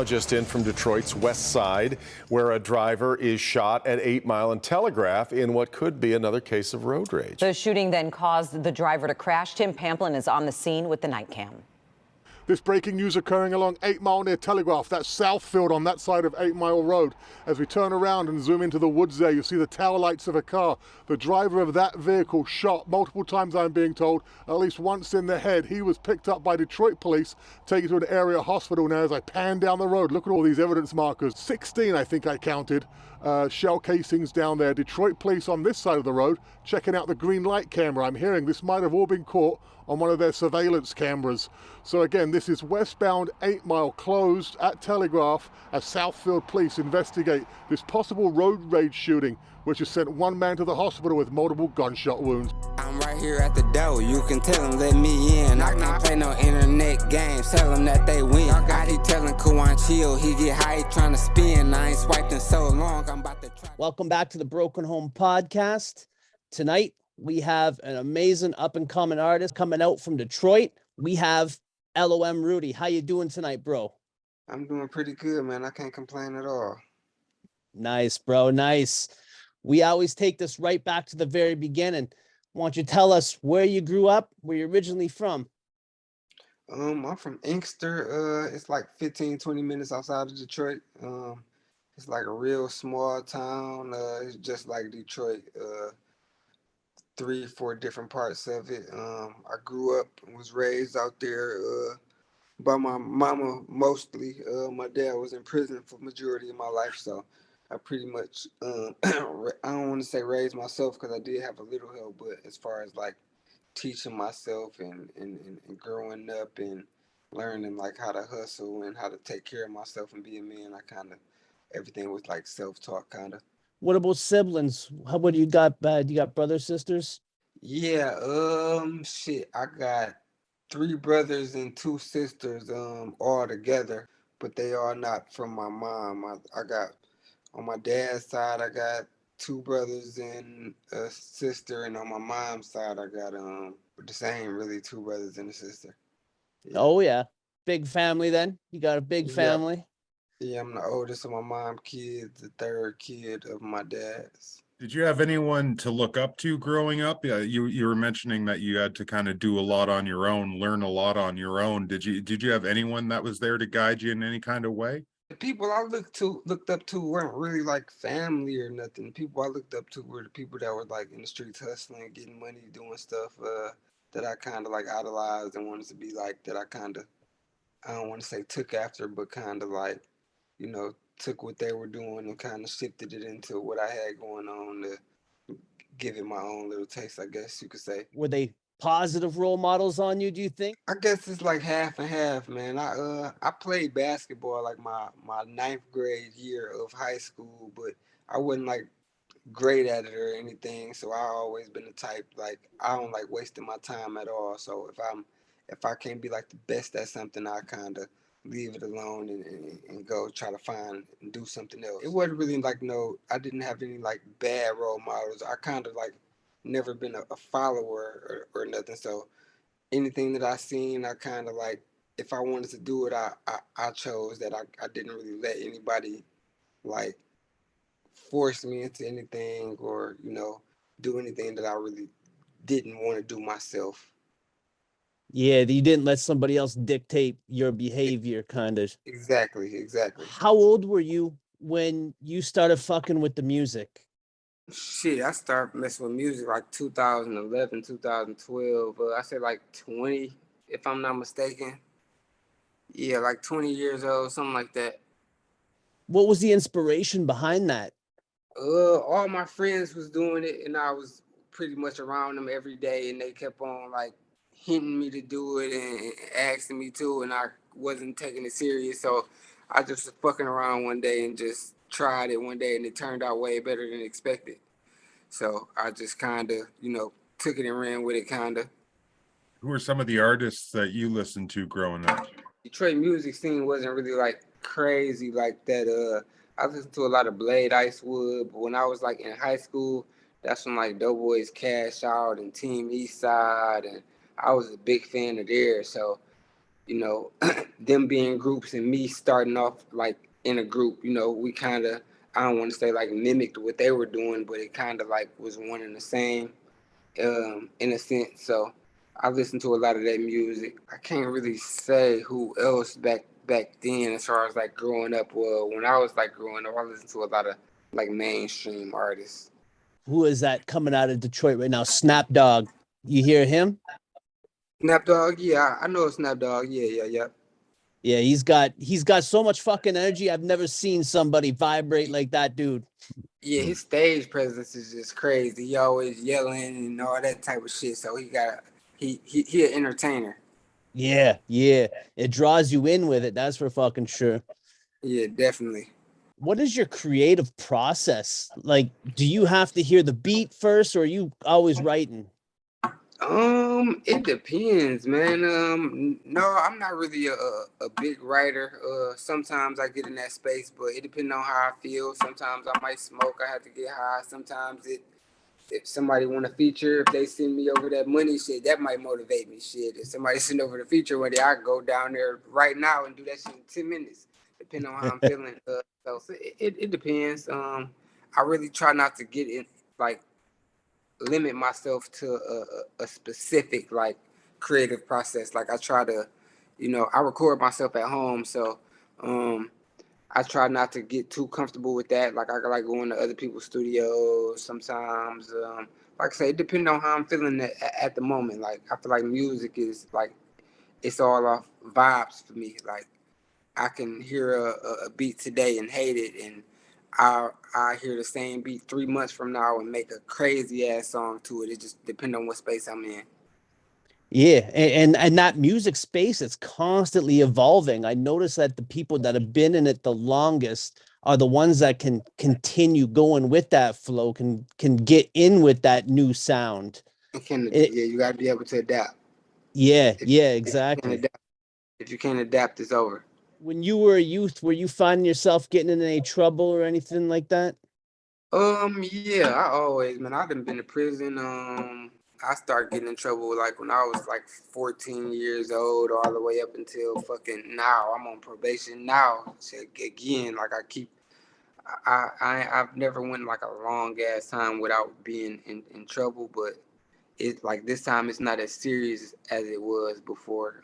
Just in from Detroit's west side, where a driver is shot at 8 Mile and Telegraph in what could be another case of road rage. The shooting then caused the driver to crash. Tim Pamplin is on the scene with the night cam. This breaking news occurring along 8 Mile near Telegraph, that's Southfield on that side of 8 Mile Road. As we turn around and zoom into the woods there, you see the tail lights of a car. The driver of that vehicle shot multiple times, I'm being told, at least once in the head. He was picked up by Detroit police, taken to an area hospital. Now as I pan down the road, look at all these evidence markers. 16, I think I counted, shell casings down there. Detroit police on this side of the road checking out the green light camera. I'm hearing this might have all been caught on one of their surveillance cameras. So again, this is westbound 8 Mile closed at Telegraph as Southfield police investigate this possible road rage shooting, which has sent one man to the hospital with multiple gunshot wounds. I'm right here at the door, you can tell them let me in. I can't play no internet games, tell them that they win. I keep telling Kuwan chill, he get high, he trying to spin. I ain't swiped in so long, I'm about to try. Welcome back to the Broken Home Podcast. Tonight, we have an amazing up-and-coming artist coming out from Detroit. We have LOM Rudy. How you doing tonight, bro? I'm doing pretty good, man. I can't complain at all. Nice, bro. Nice. We always take this right back to the very beginning. Why don't you tell us where you grew up, where you're originally from? I'm from Inkster. It's like 15-20 minutes outside of Detroit. It's like a real small town. It's just like Detroit. 3-4 different parts of it. I grew up and was raised out there by my mama mostly. My dad was in prison for majority of my life, so I pretty much I don't want to say raised myself because I did have a little help, but as far as like teaching myself and growing up and learning like how to hustle and how to take care of myself and be a man, I kind of everything was like self-taught kind of. What about siblings? What do you got? You got brothers, sisters? Yeah, shit. I got 3 brothers and 2 sisters, all together, but they are not from my mom. I got on my dad's side, I got 2 brothers and a sister, and on my mom's side, I got the same, really, 2 brothers and a sister. Yeah. Oh yeah, big family. Then you got a big family. Yeah, I'm the oldest of my mom's kids, the 3rd kid of my dad's. Did you have anyone to look up to growing up? Yeah, you were mentioning that you had to kind of do a lot on your own, learn a lot on your own. Did you have anyone that was there to guide you in any kind of way? The people I looked up to weren't really like family or nothing. The people I looked up to were the people that were like in the streets hustling, getting money, doing stuff that I kind of like idolized and wanted to be like, that I kind of, I don't want to say took after, but kind of like, you know, took what they were doing and kind of shifted it into what I had going on to give it my own little taste, I guess you could say. Were they positive role models on you, do you think? I guess it's like half and half, man. I played basketball like my 9th grade year of high school, but I wasn't like great at it or anything. So I always been the type, like, I don't like wasting my time at all. So if I can't be like the best at something, I kind of leave it alone and go try to find and do something else. It wasn't really like I didn't have any like bad role models. I kind of like never been a follower or nothing. So anything that I seen, I kind of like, if I wanted to do it, I chose that. I didn't really let anybody like force me into anything or, you know, do anything that I really didn't want to do myself. Yeah, you didn't let somebody else dictate your behavior, kind of. Exactly. How old were you when you started fucking with the music? Shit, I started messing with music like 2011, 2012. I say like 20, if I'm not mistaken. Yeah, like 20 years old, something like that. What was the inspiration behind that? All my friends was doing it, and I was pretty much around them every day, and they kept on like hinting me to do it and asking me to, and I wasn't taking it serious. So I just was fucking around one day and just tried it one day, and it turned out way better than expected. So I just kind of, you know, took it and ran with it, kind of. Who are some of the artists that you listened to growing up? Detroit music scene wasn't really like crazy like that. I listened to a lot of Blade Icewood, but when I was like in high school, that's when like Doughboys Cash Out and Team Eastside, and I was a big fan of theirs. So you know, them being groups and me starting off like in a group, you know, we kind of, I don't want to say like mimicked what they were doing, but it kind of like was one and the same, in a sense. So I listened to a lot of that music. I can't really say who else back then as far as like growing up. Well, when I was like growing up, I listened to a lot of like mainstream artists. Who is that coming out of Detroit right now? Snap Dogg. You hear him? Snap Dogg, yeah, I know Snap Dogg. Yeah. Yeah, he's got so much fucking energy. I've never seen somebody vibrate like that dude. Yeah, his stage presence is just crazy. He always yelling and all that type of shit. So he an entertainer. Yeah, yeah. It draws you in with it. That's for fucking sure. Yeah, definitely. What is your creative process? Like, do you have to hear the beat first or are you always writing? It depends, man. No, I'm not really a big writer. Sometimes I get in that space, but it depends on how I feel. Sometimes I might smoke. I have to get high. Sometimes if somebody want to feature, if they send me over that money shit, that might motivate me. Shit, if somebody send over the feature money, I go down there right now and do that shit in 10 minutes, depending on how I'm feeling. So it depends. I really try not to get in like limit myself to a specific like creative process. Like I try to, you know, I record myself at home, so um I try not to get too comfortable with that. Like I like going to other people's studios sometimes. Like I say, it depends on how I'm feeling at the moment. Like I feel like music is like it's all off vibes for me. Like I can hear a beat today and hate it, and I hear the same beat 3 months from now and make a crazy ass song to it. It just depends on what space I'm in. Yeah, and that music space is constantly evolving. I notice that the people that have been in it the longest are the ones that can continue going with that flow, can get in with that new sound. It, Yeah, you gotta be able to adapt. yeah, If, yeah, if you can't exactly. adapt, if you can't adapt, it's over. When you were a youth, were you finding yourself getting in any trouble or anything like that? Yeah, I always, man, I done been to prison. I started getting in trouble like when I was like 14 years old, all the way up until fucking now. I'm on probation now. So again, like I've never went like a long ass time without being in trouble, but it like this time it's not as serious as it was before.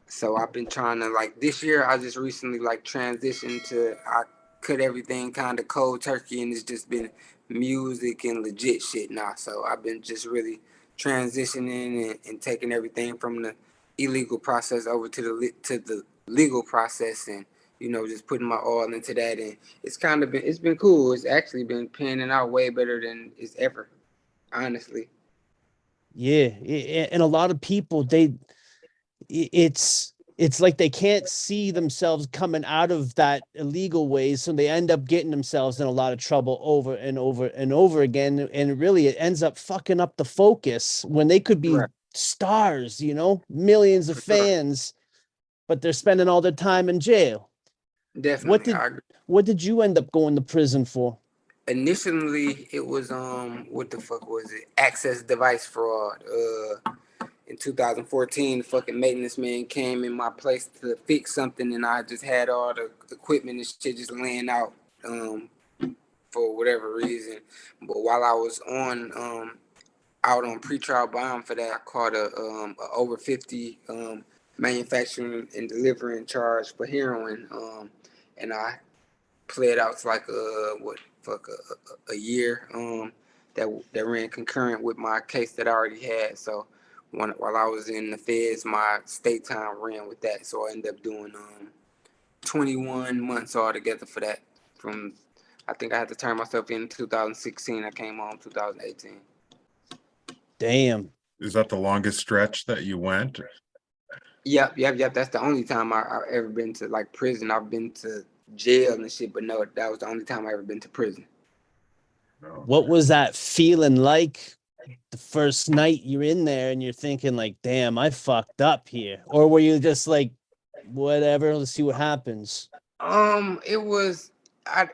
So I've been trying to like this year. I just recently like transitioned to I cut everything kind of cold turkey, and it's just been music and legit shit now. So I've been just really transitioning and taking everything from the illegal process over to the legal process, and you know just putting my all into that. And it's been cool. It's actually been panning out way better than it's ever, honestly. Yeah, and a lot of people it's like they can't see themselves coming out of that illegal ways, so they end up getting themselves in a lot of trouble over and over and over again, and really it ends up fucking up the focus when they could be Right, stars, millions of for sure, fans, but they're spending all their time in jail. What definitely. did I agree. what did you end up going to prison for? Initially it was what the fuck was it? Access device fraud. In 2014, the fucking maintenance man came in my place to fix something, and I just had all the equipment and shit just laying out for whatever reason. But while I was on out on pretrial bond for that, I caught a over 50 manufacturing and delivering charge for heroin, and I played out to like a year that ran concurrent with my case that I already had. So while I was in the feds, my state time ran with that. So I ended up doing 21 months altogether for that. From I think I had to turn myself in 2016. I came home 2018. Damn. Is that the longest stretch that you went? Yep. That's the only time I've ever been to like prison. I've been to jail and shit, but no, that was the only time I ever been to prison. No. What was that feeling like the first night you're in there and you're thinking like, damn, I fucked up here? Or were you just like, whatever, let's see what happens? It was I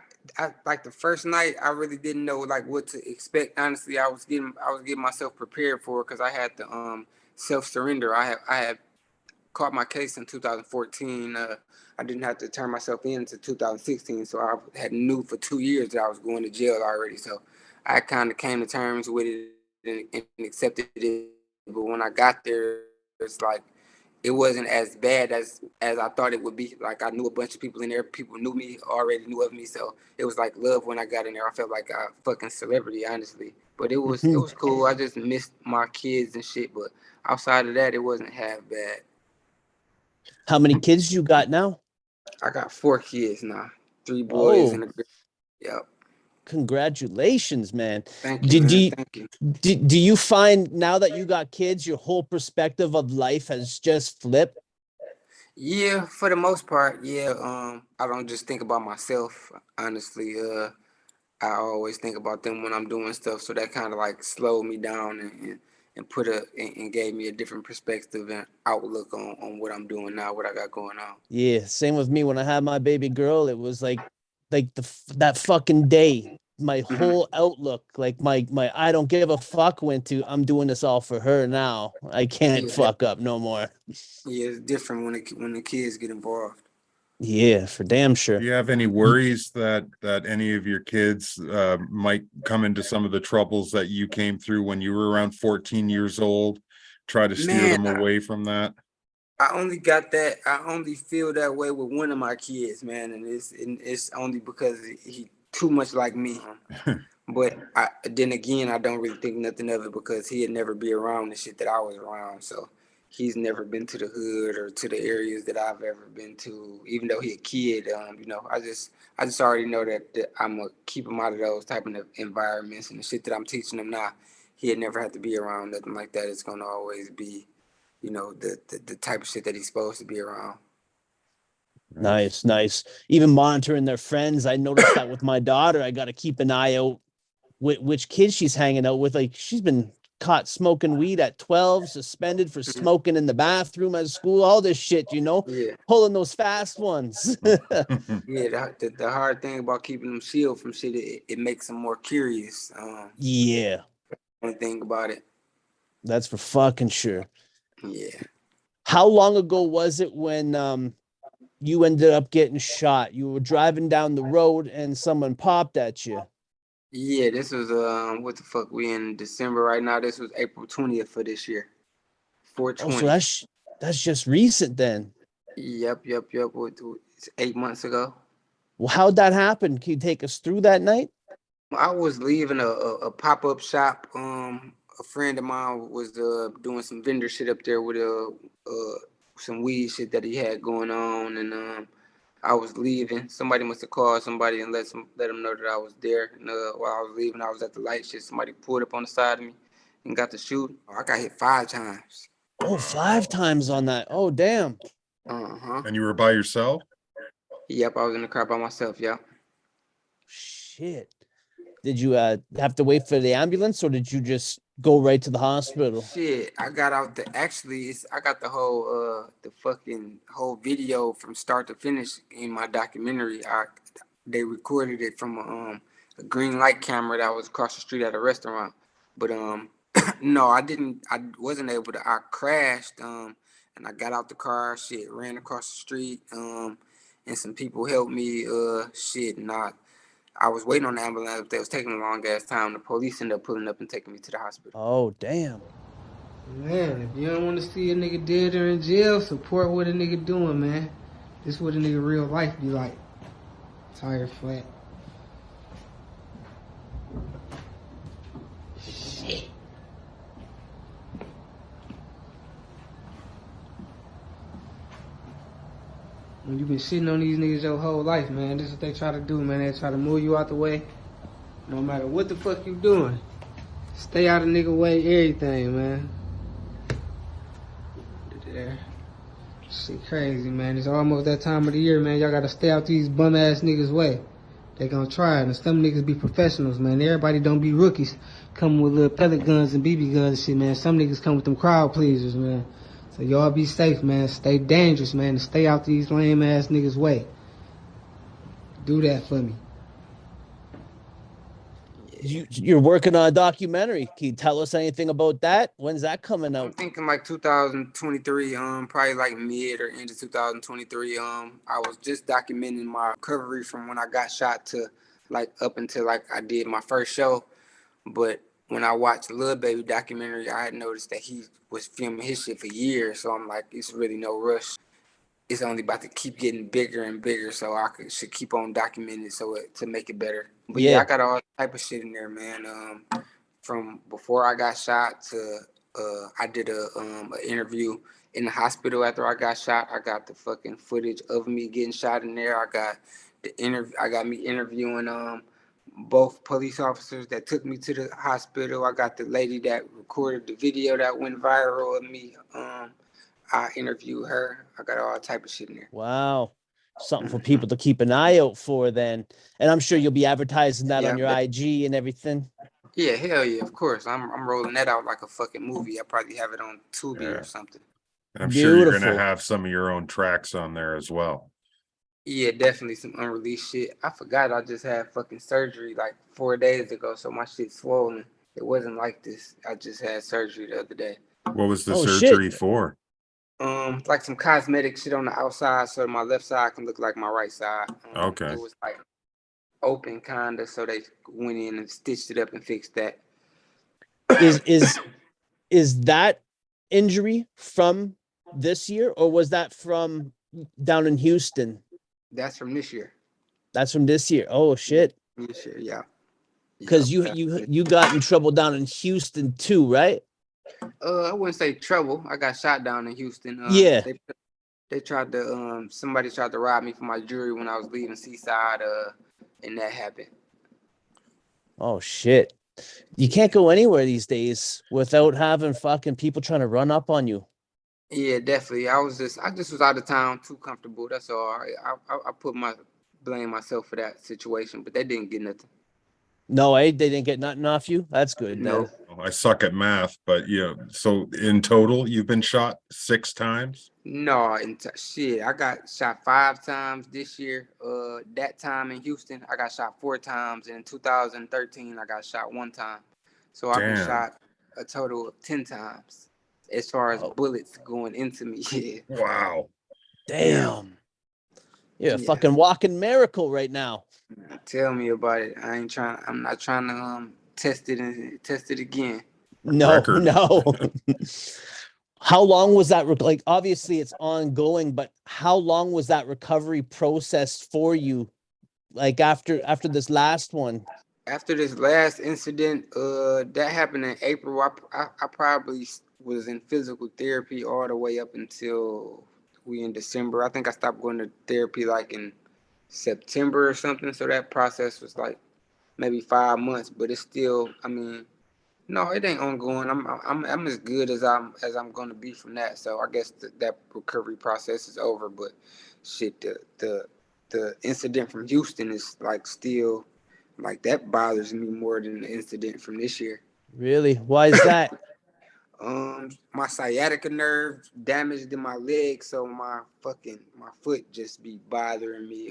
like the first night I really didn't know like what to expect. Honestly, I was getting myself prepared for it because I had to self surrender. I had caught my case in 2014. I didn't have to turn myself in until 2016, so I had knew for 2 years that I was going to jail already. So I kind of came to terms with it and accepted it. But when I got there, it's like it wasn't as bad as I thought it would be. Like I knew a bunch of people in there. People knew me, already knew of me. So it was like love when I got in there. I felt like a fucking celebrity, honestly. But it was cool. I just missed my kids and shit. But outside of that, it wasn't half bad. How many kids you got now? I got 4 kids now, 3 boys Oh, and a girl. Yep. congratulations, man. Thank you, man. Thank you. Do you find now that you got kids, your whole perspective of life has just flipped? Yeah, for the most part, yeah. I don't just think about myself, honestly. I always think about them when I'm doing stuff, so that kind of like slowed me down and gave me a different perspective and outlook on what I'm doing now, what I got going on. Yeah, same with me. When I had my baby girl, it was like that fucking day, my whole outlook, like my I don't give a fuck went to I'm doing this all for her now. I can't Yeah, fuck up no more. yeah, it's different when the kids get involved. Yeah, for damn sure. Do you have any worries that any of your kids might come into some of the troubles that you came through when you were around 14 years old? Try to steer Man, them away from that? I only got that. I only feel that way with one of my kids, man, and it's only because he too much like me. But then again, I don't really think nothing of it because he'd never be around the shit that I was around. So he's never been to the hood or to the areas that I've ever been to. Even though he a kid, I just already know that I'm gonna keep him out of those type of environments and the shit that I'm teaching him now. He'd never have to be around nothing like that. It's gonna always be, the type of shit that he's supposed to be around. Nice, nice. Even monitoring their friends. I noticed that with my daughter. I got to keep an eye out which kids she's hanging out with. Like she's been caught smoking weed at 12, suspended for smoking in the bathroom at school, all this shit, Yeah. pulling those fast ones. Yeah, the hard thing about keeping them shielded from shit, it makes them more curious. Yeah, One thing about it. that's for fucking sure. Yeah. How long ago was it when you ended up getting shot? You were driving down the road and someone popped at you. Yeah, this was what the fuck, we in December right now. This was April 20th for this year. Oh, so 420. that's just recent then. Yep. It's 8 months ago. Well, how'd that happen? Can you take us through that night? I was leaving a pop-up shop. A friend of mine was doing some vendor shit up there with some weed shit that he had going on, and I was leaving. Somebody must have called somebody and let them know that I was there. And while I was leaving, I was at the light shit. Somebody pulled up on the side of me and got to shoot. I got hit 5 times. Oh, 5 times on that. Oh, damn. And you were by yourself? Yep, I was in the car by myself. Yep. Shit. Did you have to wait for the ambulance or did you just go right to the hospital? Shit, I got out I got the fucking whole video from start to finish in my documentary. They recorded it from a green light camera that was across the street at a restaurant. But no, I wasn't able to. I crashed and I got out the car, shit, ran across the street and some people helped me and I was waiting on the ambulance, but they was taking a long ass time. The police ended up pulling up and taking me to the hospital. Oh, damn. Man, if you don't want to see a nigga dead or in jail, support what a nigga doing, man. This what a nigga real life be like. Tire flat. Shit. When you been sitting on these niggas your whole life, man, this is what they try to do, man. They try to move you out the way. No matter what the fuck you doing. Stay out of nigga way, everything, man. There. Shit crazy, man. It's almost that time of the year, man. Y'all gotta stay out these bum ass niggas' way. They gonna try it, and some niggas be professionals, man. Everybody don't be rookies coming with little pellet guns and BB guns and shit, man. Some niggas come with them crowd pleasers, man. So y'all be safe, man. Stay dangerous, man. And stay out these lame ass niggas' way. Do that for me. You're working on a documentary. Can you tell us anything about that? When's that coming I'm out? thinking like 2023, probably like mid or end of 2023. I was just documenting my recovery from when I got shot to like up until like I did my first show. But when I watched the Lil Baby documentary, I had noticed that he was filming his shit for years. So I'm like, it's really no rush. It's only about to keep getting bigger and bigger, so should keep on documenting it to make it better. But yeah, Yeah. I got all type of shit in there, man. From before I got shot to I did a interview in the hospital after I got shot. I got the fucking footage of me getting shot in there. I got the interview. I got me interviewing both police officers that took me to the hospital. I got the lady that recorded the video that went viral of me. I interviewed her. I got all type of shit in there. Wow. Something for people to keep an eye out for then. And I'm sure you'll be advertising that on your IG and everything. Yeah, hell yeah, of course. I'm rolling that out like a fucking movie. I probably have it on Tubi or something. I'm sure you're Beautiful. gonna have some of your own tracks on there as well. Yeah, definitely some unreleased shit. I forgot I just had fucking surgery like 4 days ago, so my shit's swollen. It wasn't like this. I just had surgery the other day. What was the Oh, surgery shit. for? Like some cosmetic shit on the outside, so my left side can look like my right side. Okay. It was like open kinda, so they went in and stitched it up and fixed that. Is that injury from this year, or was that from down in Houston? That's from this year. That's from this year. Oh shit. This year, yeah. Because Yeah, you got in trouble down in Houston too, right? I wouldn't say trouble. I got shot down in Houston. Yeah. They tried to somebody tried to rob me for my jewelry when I was leaving Seaside, and that happened. Oh shit. You can't go anywhere these days without having fucking people trying to run up on you. Yeah, definitely. I just was out of town, too comfortable. That's all. I blame myself for that situation, but they didn't get nothing. No, they didn't get nothing off you. That's good. No. Then. I suck at math, but yeah. So in total, you've been shot 6 times? No, shit. I got shot 5 times this year. That time in Houston, I got shot 4 times. And in 2013, I got shot 1 time. So I've been Damn. shot a total of 10 times as far as bullets going into me. Yeah. Wow. Damn. You're a Yeah. fucking walking miracle right now. Tell me about it. I'm not trying to test it again. No, Record. no. How long was that? Like, obviously it's ongoing, but how long was that recovery process for you? Like after this last one? After this last incident, that happened in April. I probably was in physical therapy all the way up until we in December. I think I stopped going to therapy like in September or something. So that process was like maybe 5 months, but it's still. I mean, no, it ain't ongoing. I'm as good as I'm gonna be from that. So I guess that recovery process is over. But shit, the incident from Houston is like still. Like that bothers me more than the incident from this year. Really? Why is that? My sciatica nerve damaged in my leg, so my foot just be bothering me.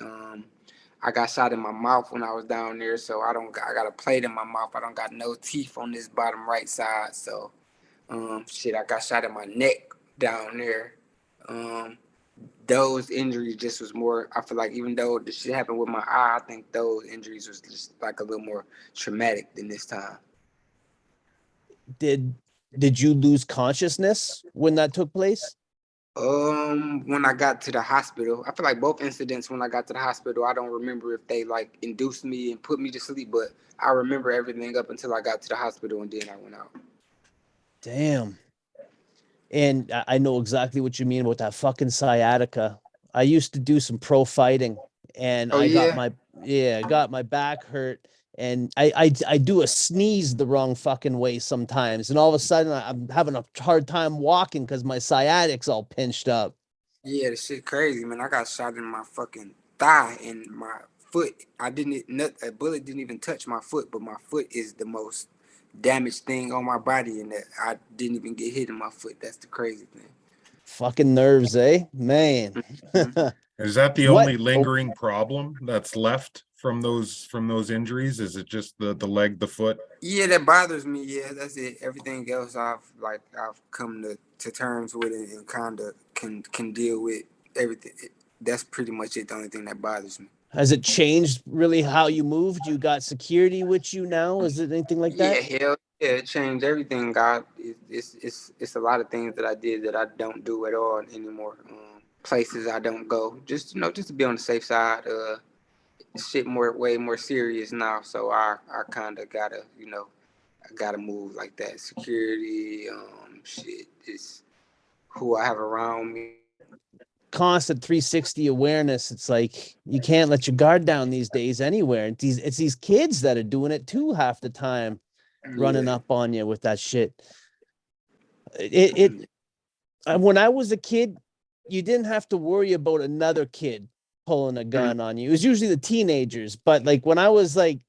I got shot in my mouth when I was down there, so I got a plate in my mouth. I don't got no teeth on this bottom right side, so I got shot in my neck down there. Those injuries just was more. I feel like even though the shit happened with my eye, I think those injuries was just like a little more traumatic than this time. Did you lose consciousness when that took place? When I got to the hospital, I feel like both incidents when I got to the hospital, I don't remember if they like induced me and put me to sleep, but I remember everything up until I got to the hospital and then I went out. Damn. And I know exactly what you mean about that fucking sciatica. I used to do some pro fighting and got my back hurt and I do a sneeze the wrong fucking way sometimes. And all of a sudden I'm having a hard time walking because my sciatic's all pinched up. Yeah, the shit crazy, man. I got shot in my fucking thigh and my foot. A bullet didn't even touch my foot, but my foot is the most damaged thing on my body, and that I didn't even get hit in my foot. That's the crazy thing. Fucking nerves, eh? Man. Is that the only lingering problem that's left from those injuries? Is it just the leg, the foot? Yeah, that bothers me. Yeah, that's it. Everything else I've come to terms with it and kind of can deal with everything. That's pretty much it. The only thing that bothers me. Has it changed really how you moved? You got security with you now? Is it anything like Yeah, that? hell yeah, it changed everything. God, it's a lot of things that I did that I don't do at all anymore. Places I don't go, just just to be on the safe side. Shit way more serious now, so I kind of gotta I gotta move like that. Security, shit, is who I have around me. Constant 360 awareness. It's like you can't let your guard down these days anywhere. It's these kids that are doing it too half the time, running up on you with that shit. When I was a kid, you didn't have to worry about another kid pulling a gun on you. It was usually the teenagers, but like when I was like,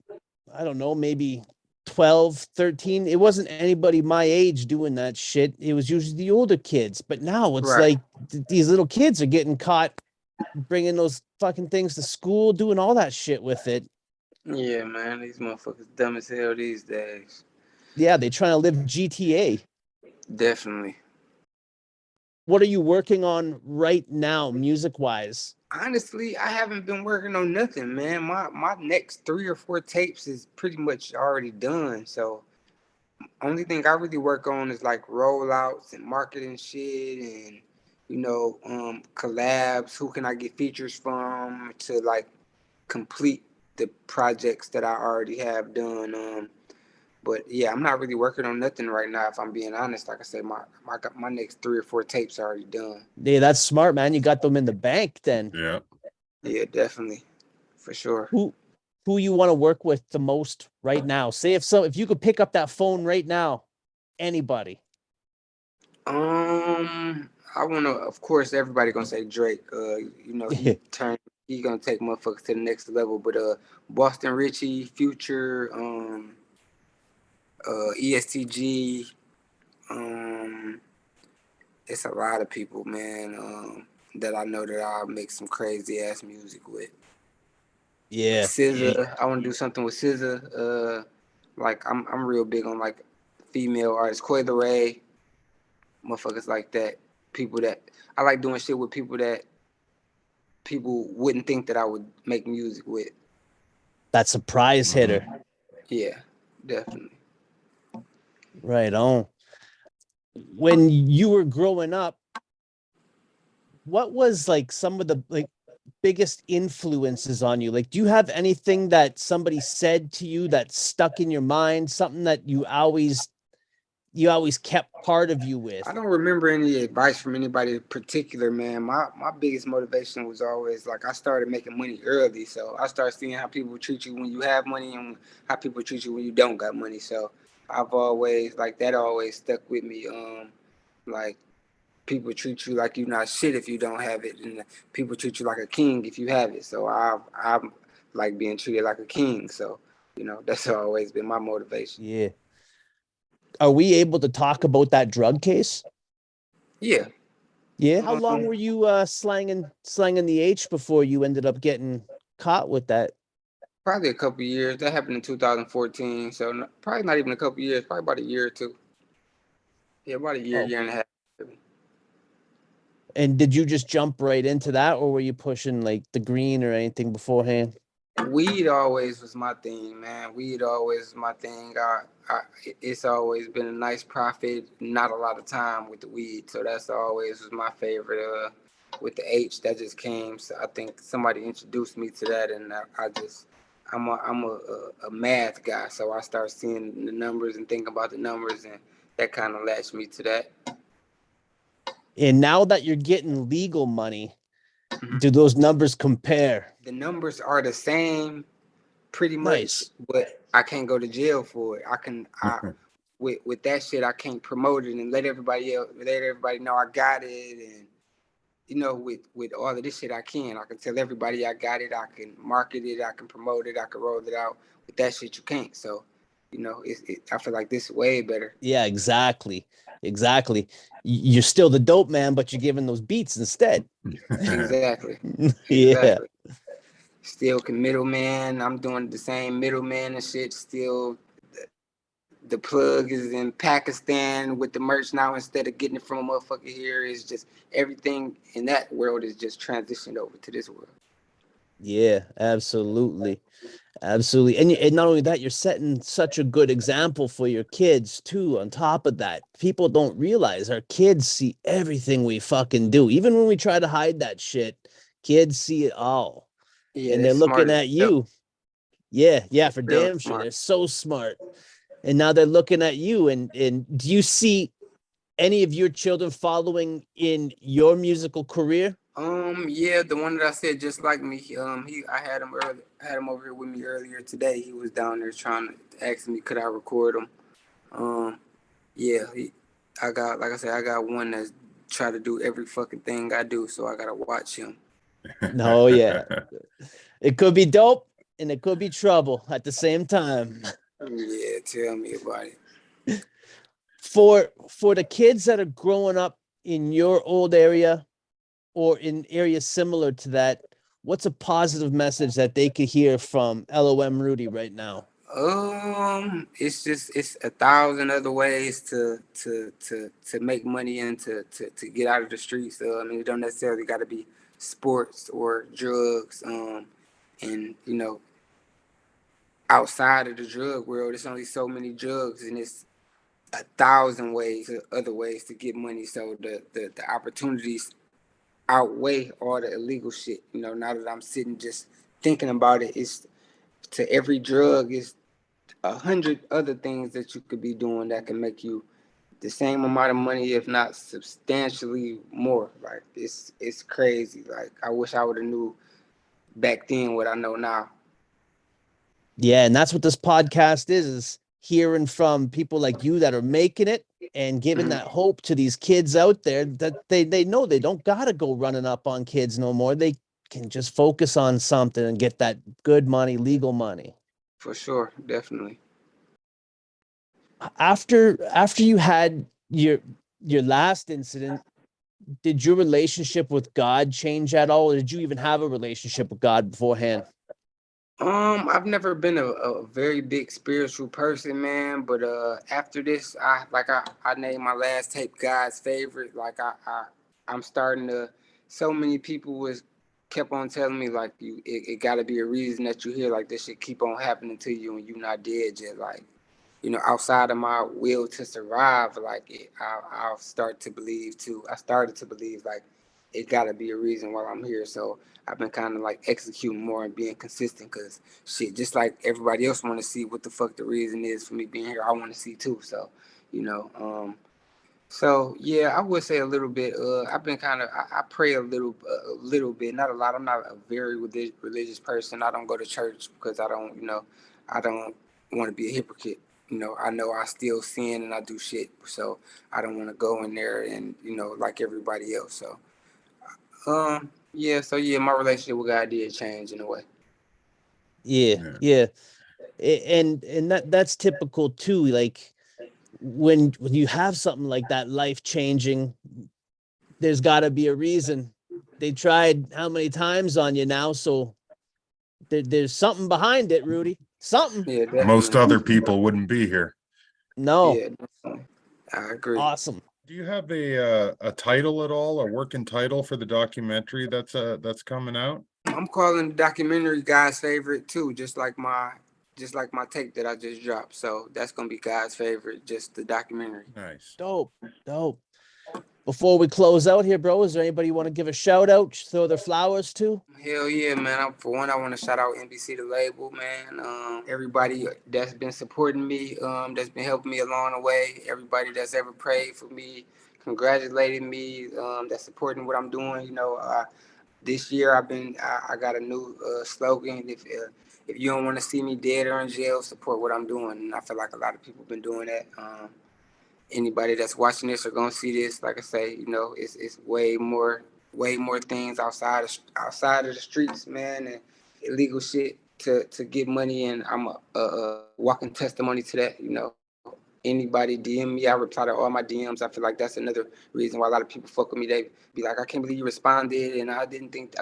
I don't know, maybe 12, 13, it wasn't anybody my age doing that shit. It was usually the older kids. But now it's like these little kids are getting caught bringing those fucking things to school, doing all that shit with it. Yeah, man, these motherfuckers dumb as hell these days. Yeah, they trying to live GTA. Definitely. What are you working on right now, music-wise? Honestly, I haven't been working on nothing, man. My next 3 or 4 tapes is pretty much already done. So only thing I really work on is like rollouts and marketing shit and collabs. Who can I get features from to like complete the projects that I already have done. But yeah, I'm not really working on nothing right now. If I'm being honest, like I said, my next 3 or 4 tapes are already done. Yeah, that's smart, man. You got them in the bank then. Yeah. Yeah, definitely, for sure. Who you want to work with the most right now? Say if you could pick up that phone right now, anybody. I wanna, of course, everybody gonna say Drake. He gonna take motherfuckers to the next level. But Boston Richie, Future, ESTG, it's a lot of people, man, that I know that I'll make some crazy ass music with. Yeah. SZA, I want to do something with SZA. Like I'm real big on like female artists, Coi Leray, motherfuckers like that. People that I like doing shit with people that people wouldn't think that I would make music with. That surprise hitter. Yeah, definitely. Right on. When you were growing up, what was like some of the biggest influences on you? Like, do you have anything that somebody said to you that stuck in your mind, something that you always kept part of you with? I don't remember any advice from anybody in particular, man. My biggest motivation was always like I started making money early, so I started seeing how people treat you when you have money and how people treat you when you don't got money. So I've always that always stuck with me. Like people treat you like you're not shit if you don't have it, and people treat you like a king if you have it. So I'm like being treated like a king. So that's always been my motivation. Yeah. Are we able to talk about that drug case? Yeah. Yeah. How long were you slanging the H before you ended up getting caught with that? Probably a couple of years. That happened in 2014. So probably not even a couple of years. Probably about a year or two. Yeah, about a year, year and a half. And did you just jump right into that, or were you pushing like the green or anything beforehand? Weed always was my thing, man. Weed always was my thing. It's always been a nice profit, not a lot of time with the weed. So that's always was my favorite. With the H, that just came. So I think somebody introduced me to that, and I'm a math guy. So I start seeing the numbers and thinking about the numbers, and that kind of latched me to that. And now that you're getting legal money, do those numbers compare? The numbers are the same, pretty much, but I can't go to jail for it. With that shit, I can't promote it and let everybody know I got it. And with all of this shit, I can tell everybody I got it. I can market it. I can promote it. I can roll it out. With that shit, you can't. So, I feel like this is way better. Yeah, exactly. You're still the dope man, but you're giving those beats instead. Exactly. Yeah. Exactly. still can middleman. I'm doing the same middleman and shit. Still, the plug is in Pakistan with the merch now instead of getting it from a motherfucker here. It's just everything in that world is just transitioned over to this world. Yeah, absolutely. Absolutely. And not only that, you're setting such a good example for your kids too. On top of that, people don't realize our kids see everything we fucking do. Even when we try to hide that shit, kids see it all. Yeah, And they they're smart looking as at hell. you. Yeah, yeah, for Real damn sure. smart. They're so smart. And now they're looking at you. And do you see any of your children following in your musical career? Yeah, the one that I said just like me. I had him early, had him over here with me earlier today. He was down there trying to ask me could I record him. Yeah, I got, like I said, I got one that's try to do every fucking thing I do, so I gotta watch him. No, yeah. It could be dope and it could be trouble at the same time. Yeah, tell me about it. For the kids that are growing up in your old area or in areas similar to that, what's a positive message that they could hear from LOM Rudy right now? It's 1,000 other ways to make money and to get out of the streets. I mean, it don't necessarily got to be sports or drugs. And outside of the drug world, there's only so many drugs, and it's 1,000 ways, other ways to get money. So the opportunities outweigh all the illegal shit. Now that I'm sitting just thinking about it, it's to every drug is 100 other things that you could be doing that can make you the same amount of money, if not substantially more. Like it's crazy. Like I wish I would have knew back then what I know now. Yeah, and that's what this podcast is hearing from people like you that are making it and giving that hope to these kids out there that they know they don't gotta go running up on kids no more. They can just focus on something and get that good money, legal money. For sure, definitely. After you had your last incident, did your relationship with God change at all? Or did you even have a relationship with God beforehand? I've never been a very big spiritual person, man. But after this, I named my last tape God's favorite. Like I'm starting to. So many people was kept on telling me like it got to be a reason that you here. Like this should keep on happening to you and you not dead yet. Like outside of my will to survive, like I'll start to believe too. I started to believe like it got to be a reason while I'm here. So I've been kind of like executing more and being consistent because shit, just like everybody else want to see what the fuck the reason is for me being here, I want to see too. So, you know, so yeah, I would say a little bit. I've been kind of I pray a little bit, not a lot. I'm not a very religious person. I don't go to church because I don't want to be a hypocrite. I know I still sin and I do shit, so I don't want to go in there and like everybody else. So yeah, so yeah, my relationship with God did change in a way. Yeah, Yeah. yeah. And that's typical too. Like when you have something like that life changing, there's got to be a reason. They tried how many times on you now, so there's something behind it, Rudy. Something. Yeah, Most definitely. other people wouldn't be here. No. Yeah, definitely. I agree. Awesome. Do you have a title at all, a working title for the documentary that's coming out? I'm calling the documentary God's favorite too, just like my tape that I just dropped. So that's gonna be God's favorite, just the documentary. Nice. Dope. Dope. Before we close out here, bro, is there anybody you want to give a shout out, throw their flowers to? Hell yeah, man. For one, I want to shout out NBC the label, man. Everybody that's been supporting me, that's been helping me along the way. Everybody that's ever prayed for me, congratulated me, that's supporting what I'm doing. This year I got a new slogan. If you don't want to see me dead or in jail, support what I'm doing. And I feel like a lot of people been doing that. Anybody that's watching this or gonna see this, like I say, it's way more things outside of the streets, man, and illegal shit to get money. And I'm a walking testimony to that. anybody DM me, I reply to all my DMs. I feel like that's another reason why a lot of people fuck with me. They be like, I can't believe you responded, and I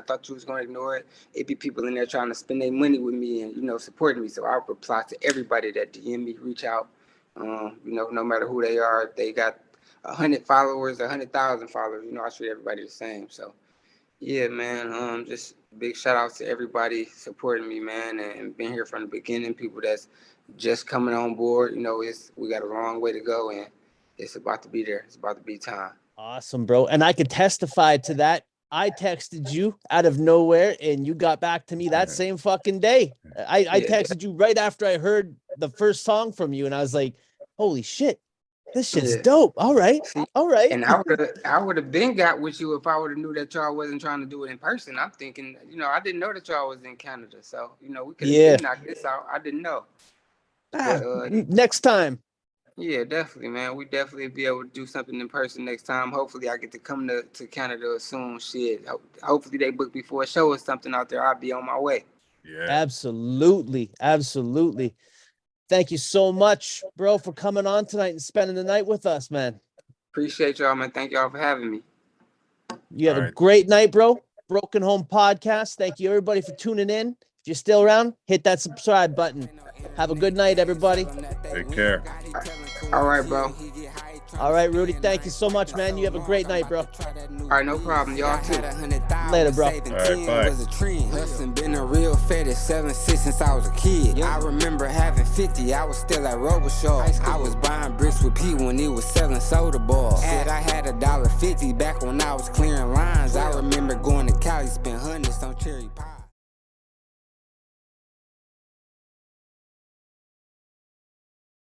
thought you was gonna ignore it. It be people in there trying to spend their money with me and, you know, supporting me. So I reply to everybody that DM me, reach out. You know, no matter who they are, if they got 100 followers, 100,000 followers, you know, I treat everybody the same. So yeah, man. Just big shout out to everybody supporting me, man, and been here from the beginning. People that's just coming on board. You know, we got a long way to go, and it's about to be there. It's about to be time. Awesome, bro. And I could testify to that. I texted you out of nowhere and you got back to me that same fucking day. I texted you right after I heard the first song from you, and I was like, holy shit, this shit's dope. All right. See, all right. And I would have been got with you if I would have knew that y'all wasn't trying to do it in person. I'm thinking, you know, I didn't know that y'all was in Canada. So, you know, we could have knocked this out. I didn't know. But, next time. Yeah, definitely, man. We definitely be able to do something in person next time. Hopefully I get to come to Canada soon. Shit. Hopefully they book before a show or something out there. I'll be on my way. Yeah. Absolutely. Absolutely. Thank you so much, bro, for coming on tonight and spending the night with us, man. Appreciate y'all, man. Thank y'all for having me. You have a great night, bro. Broken Home Podcast. Thank you, everybody, for tuning in. If you're still around, hit that subscribe button. Have a good night, everybody. Take care. All right, bro. All right, Rudy. Thank you so much, man. You have a great night, bro. All right, no problem. Y'all too. Later, bro. All right, bye. Hustling been a real fed at 7'6" since I was a kid. I remember having 50, I was still at RoboShop. I was buying bricks with Pete when he was selling soda balls. Said I had $1.50 back when I was clearing lines. I remember going to Cali, spent hundreds on cherry pie.